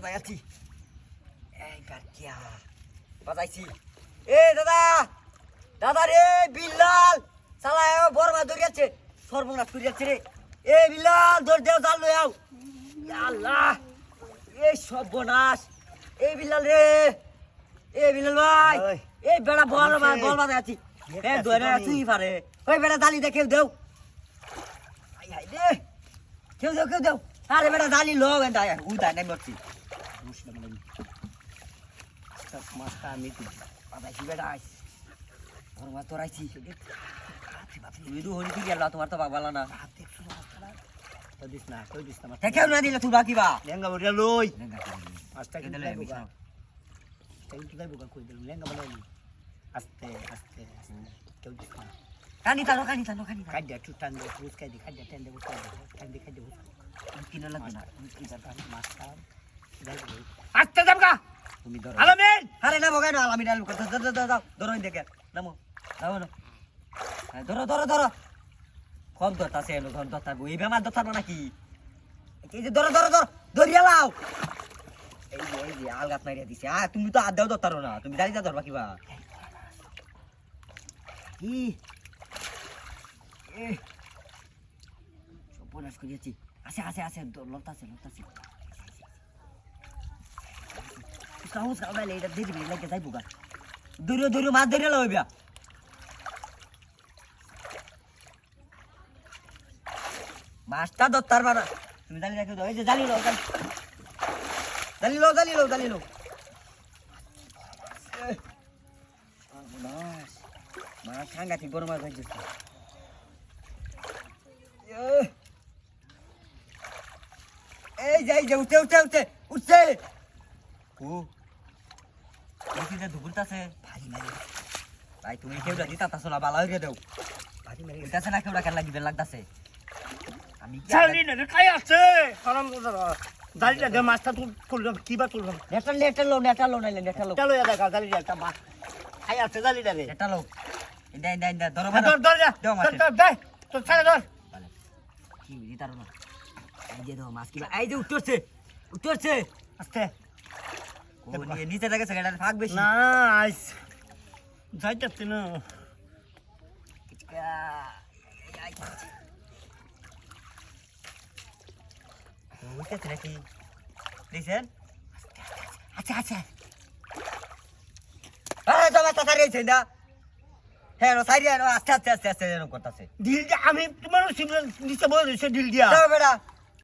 বাজাইছি এইবার কিয়া বাজাইছি এ দাদা দাদা রে বিল্লাল চালায় বড়মা দৌড়িয়াছে সর্বনাশ করিয়াছে রে এ বিল্লাল দৌড় দেও জাল লই আও আল্লাহ এই সর্বনাশ এই বিল্লাল রে এ বিল্লাল ভাই এই বেড়া বল বাজাইছি এ দৌড়ে তুই পারে ওই বেড়া জালি দে কেউ দেও আই আই রে কেউ দেও আরে বেটা জালি লো এন্ড আয় উদা নাই মরছি মুশলা মানে সব মাস্তা আমি তুই বাবা কি বেটা আইস ওর মা তোর আইছি তুই দু হরি কি গেল তোমার তো বাবালা না তো দিস না কেউ না দিলে তুই বাকি বা লেঙ্গা বড় লই লেঙ্গা আস্তে কে দিলে মিশা তাই তুই যাইবো কই দিল লেঙ্গা বানাই আস্তে কেউ দিস না কানি তা কাইডা টুটান দে পুস কাইডা টেন দে কাইডা কিনা লাগবে না কি জাতা মাস্তা যাইবো আস্তে যাবগা তুমি ধরো আলামিন আরে না বগাই না আলামিন আলু কথা দাও ধরো দেখে নামো ধরো কম ধরতাছে এলো ধর ধরতাবো এই বেমার ধরতাবো নাকি এই যে ধরো ধরিয়া লাও এই যে আলগাত মারিয়া দিছে তুমি তো আদাও ধরতারো না তুমি দাঁড়িয়ে ধরবা কিবা কি সর্বনাশ করিয়াছি আছে লতাছে সাহস কাউলে এটা দিবি লাগে যাইবো গা দূরে মাছ ধরে লইবা মাছটা দত্তার বানা তুমি জালি রাখো এই যে জালি লও মাছ সাংঘাতিক বড় মাছ হয়েছে এই যে উঠে দুপুরটাছে ভাই তুমি কেউটা দিতাছো না বালা হইরে দেও ভারী মেরে গেছে না কেউটা কেন লাগিবে লাগতাছে আমি জানি না কাই আছে হারাম দাদা জালিটা দে মাছটা তুললাম কিবা তুললাম নেটা লো চলো এ দেখা জালিটা মাছ খাই আছে জালিটা রে নেটা লো দে ধরো ধর যা দে তো ছাড়া ধর কি দিতারো না এই যে দাও মাছ কিবা এই যে উঠছে আস্তে ও নিচে থেকে সেটা ফাঁক বেশি না আইস যাইতাছে না উঠছে নাকি দেখছেন আচ্ছা আরে তোমার তাড়াতাড়ি আইছে না হ্যাঁ সাইডে আস্তে এরকম করতেছে ঢিল আমি তোমার নিচে বলে দিছে ঢিল দিয়া বেটা